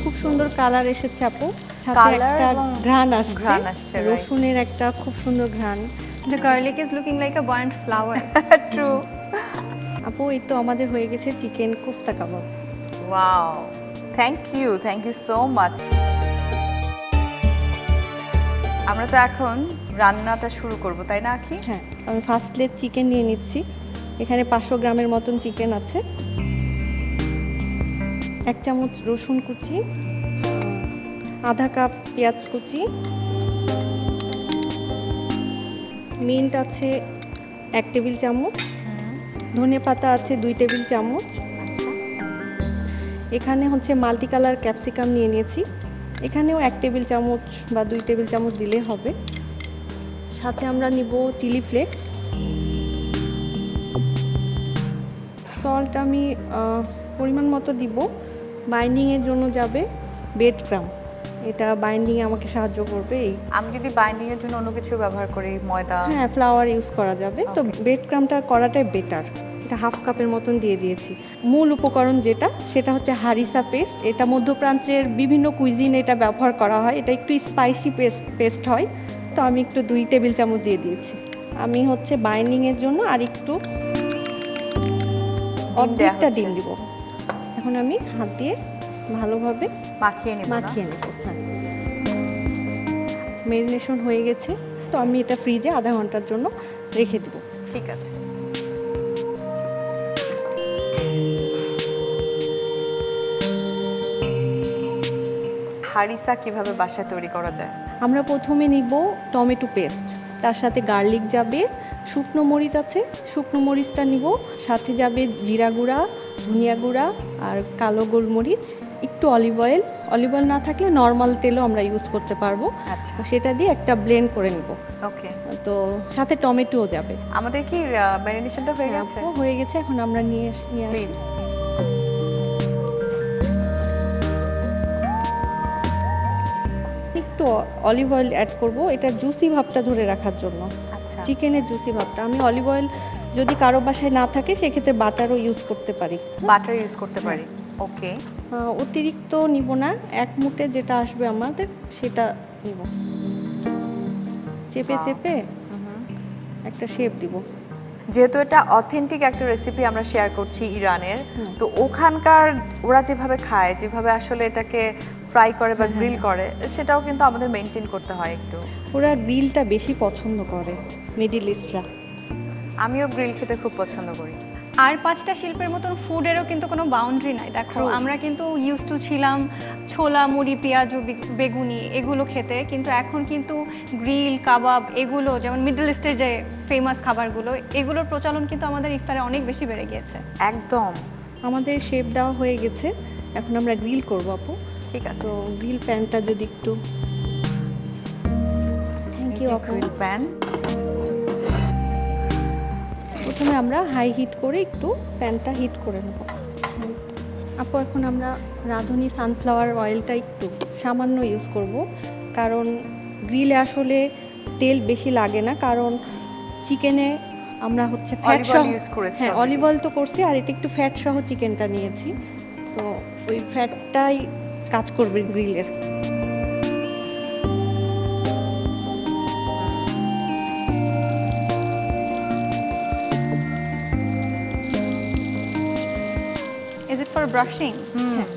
খুব সুন্দর কালার এসেছে আপু, সাথে কালার একটা এবং ঘ্রাণ ঘ্রাণ আসছে, আসছে, right. রসুনের একটা খুব সুন্দর ঘ্রাণ। The garlic is looking like a burnt flower. True. আপু এই তো আমাদের হয়ে গেছে chicken kofta kebab. Wow, thank you so much. আমরা তো এখন রান্নাটা শুরু করব, তাই না আখি? হ্যাঁ, আমি ফার্স্ট প্লেট চিকেন নিয়ে নিচ্ছি। এখানে 500 গ্রামের মতন চিকেন আছে, 1 চামচ রসুন কুচি, আধা কাপ পেঁয়াজ কুচি, মিন্ট আছে 1 টেবিল চামচ, ধনে পাতা আছে 2 টেবিল চামচ। আচ্ছা, এখানে হচ্ছে মাল্টি কালার ক্যাপসিকাম নিয়ে নিয়েছি, এখানেও 1 টেবিল চামচ বা 2 টেবিল চামচ দিলে হবে। সাথে আমরা নিব চিলি ফ্লেক্স, সল্ট আমি পরিমাণ মতো দিব। বাইন্ডিংয়ের জন্য যাবে ব্রেড ক্রাম, এটা বাইন্ডিংয়ে আমাকে সাহায্য করবে। এই আমি যদি বাইন্ডিং এর জন্য অন্য কিছু ব্যবহার করি, ময়দা? হ্যাঁ, ফ্লাওয়ার ইউজ করা যাবে, তো Okay. ব্রেড ক্রামটা করাটাই বেটার। এটা হাফ কাপের মতন দিয়ে দিয়েছি। মূল উপকরণ যেটা, সেটা হচ্ছে হারিসা পেস্ট। এটা মধ্যপ্রাচ্যের বিভিন্ন কুইজিন এটা ব্যবহার করা হয়, এটা একটু স্পাইসি পেস্ট হয়, তো আমি একটু 2 টেবিল চামচ দিয়ে দিয়েছি। আমি হচ্ছে বাইন্ডিংয়ের জন্য আর একটু অর্ধেকটা হচ্ছে। ডিম দিব। এখন আমি হাত দিয়ে ভালোভাবে মাখিয়ে নেব না? মাখিয়ে নেব। হ্যাঁ, মেরিনেশন হয়ে গেছে, তো আমি এটা ফ্রিজে আধা ঘন্টার জন্য রেখে দেব। ঠিক আছে। হারিসা কিভাবে বাসায় তৈরি করা যায়? আমরা প্রথমে নিব টমেটো পেস্ট, তার সাথে গার্লিক যাবে, শুকনো মরিচ আছে, শুকনো মরিচটা নিব, সাথে যাবে জিরা গুঁড়া, ধনিয়া গুঁড়া আর কালো গোলমরিচ, একটু অলিভ অয়েল না থাকলে নর্মাল তেলও আমরা ইউজ করতে পারবো। আচ্ছা, তো সেটা দিয়ে একটা ব্লেন্ড করে নেব। ওকে। তো সাথে টমেটোও যাবে। আমাদের কি ম্যারিনেশনটা হয়ে হ্যাঁ, গেছে? আপু, হয়ে গেছে, এখন আমরা নিয়ে আসি। প্লিজ। একটু অলিভ অয়েল অ্যাড করব, এটা জুসি ভাবটা ধরে রাখার জন্য, আচ্ছা, চিকেনের জুসি ভাবটা। আমি অলিভ অয়েল যদি কারো বাসায় না থাকে সেক্ষেত্রে বাটারও ইউজ করতে পারি। বাটার ইউজ করতে পারি। ওকে, অতিরিক্ত নিব না, 1 মুঠে যেটা আসবে আমাদের সেটা নিব। চেপে Wow. চেপে একটা শেপ দিব। যেহেতু এটা অথেন্টিক একটা রেসিপি আমরা শেয়ার করছি ইরানের, তো ওখানকার ওরা যেভাবে খায়, যেভাবে আসলে এটাকে ফ্রাই করে বা গ্রিল করে, সেটাও কিন্তু আমাদের মেনটেন করতে হয় একটু। ওরা গ্রিলটা বেশি পছন্দ করে, মিডল ইস্টরা। আমিও গ্রিল খেতে খুব পছন্দ করি। আর 5টা শিল্পের মতন ফুডেরও কিন্তু কোনো বাউন্ডারি নাই। দেখো, True. আমরা কিন্তু ইউজ টু ছিলাম ছোলা, মুড়ি, পেঁয়াজু, বেগুনি এগুলো খেতে, কিন্তু এখন কিন্তু গ্রিল, কাবাব এগুলো, যেমন মিডল ইস্টের যে ফেমাস খাবারগুলো, এগুলোর প্রচলন কিন্তু আমাদের ইফতারে অনেক বেশি বেড়ে গিয়েছে। একদম আমাদের শেপ দেওয়া হয়ে গেছে, এখন আমরা গ্রিল করবো আপু। ঠিক আছে। তো গ্রিল প্যানটা যদি একটু, থ্যাংক ইউ আপু। Grill pan. প্রথমে আমরা হাই হিট করে একটু প্যানটা হিট করে নেব। আপু, এখন আমরা রাঁধুনি সানফ্লাওয়ার অয়েলটা একটু সামান্য ইউজ করব, কারণ গ্রিলে আসলে তেল বেশি লাগে না, কারণ চিকেনে আমরা হচ্ছে ফ্যাট Olive সহ oil use করেছি হ্যাঁ, already. অলিভ অয়েল তো করছি, আর এটা একটু ফ্যাট সহ চিকেনটা নিয়েছি, তো ওই ফ্যাটটাই কাজ করবে গ্রিলের। Is it for brushing? হ্যাঁ,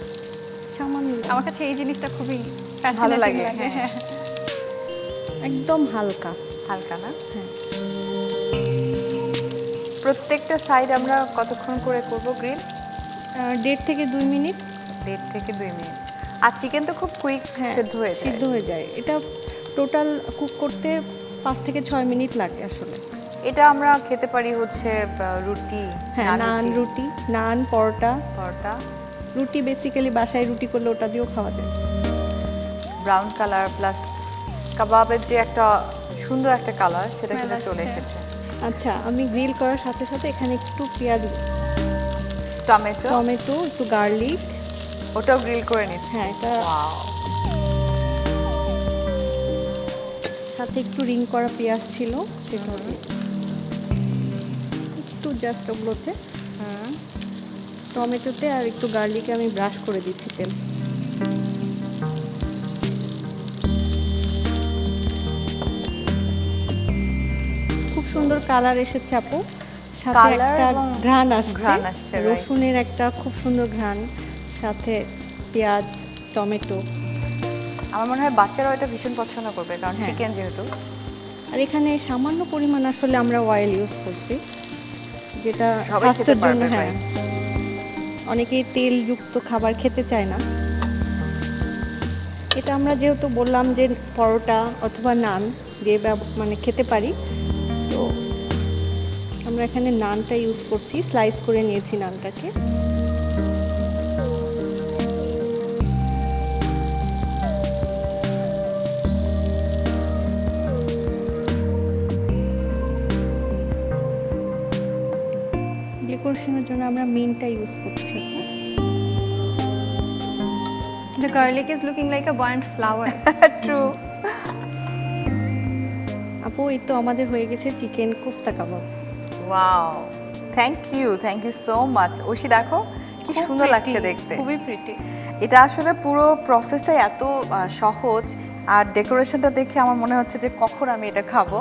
সামান্য আমার কাছে এই জিনিসটা খুবই ভালো fascinating লাগে। হ্যাঁ। একদম হালকা। হালকা না? হ্যাঁ, প্রত্যেকটা সাইড আমরা কতক্ষণ করে করব গ্রিল? 1.5 থেকে 2 মিনিট। 1.5 থেকে 2 মিনিট। আর চিকেন তো খুব কুইক হ্যাঁ, সেদ্ধ হয়ে যায়। সিদ্ধ হয়ে যায়। এটা টোটাল কুক করতে 5 থেকে 6 মিনিট লাগে আসলে। এটা আমরা খেতে পারি হচ্ছে রুটি, হ্যাঁ, নান রুটি, নান, পরোটা। পরোটা। রুটি বেসিক্যালি বাসায় রুটি করলে ওটা দিয়েও খাওয়া যায়। ব্রাউন কালার প্লাস কাবাবের যে একটা সুন্দর একটা কালার, সেটা Smell কিন্তু চলে আসছে। এসেছে। আচ্ছা, আমি গ্রিল করার সাথে সাথে এখানে একটু পেঁয়াজ, টমেটো, টমেটো, একটু গার্লিক, ওটাও গ্রিল করে নিচ্ছি। হ্যাঁ, এটা Wow. সাথে একটু রিং করা পেঁয়াজ ছিল, সেটা একটু জাস্ট ওগুলোতে টমেটোতে আর একটু গার্লিকে আমি ব্রাশ করে দিচ্ছি তেল। কালার এসেছে আপু, সাথে Colour একটা এবং ঘ্রাণ ঘ্রাণ আসছে, আসছে, right. রসুনের একটা খুব সুন্দর ঘ্রাণ, সাথে পেঁয়াজ, টমেটো। আমার মনে হয় বাচ্চারাও এটা ভীষণ পছন্দ করবে, কারণ হ্যাঁ। চিকেন যেহেতু। আর এখানে সামান্য পরিমাণ আসলে আমরা অয়েল ইউজ করছি, যেটা সবাই খেতে স্বাস্থ্যের জন্য, পারবে, হ্যাঁ, অনেকেই তেলযুক্ত খাবার খেতে চায় না। এটা আমরা যেহেতু বললাম যে পরোটা অথবা নান যে মানে খেতে পারি, তো আমরা এখানে নানটা ইউজ করছি, স্লাইস করে নিয়েছি নানটাকে। ডেকোরেশনের জন্য আমরা মিন্টটা ইউজ করছি। The garlic is looking like a burnt flower. True. আপু এই তো আমাদের হয়ে গেছে chicken kofta kebab. Wow, thank you so much. Oishi দেখো কি খুব সুন্দর pretty, লাগছে দেখতে। খুবই প্রিটি। এটা আসলে পুরো প্রসেসটাই এত সহজ, আর ডেকোরেশনটা দেখে আমার মনে হচ্ছে যে কখন আমি এটা খাবো।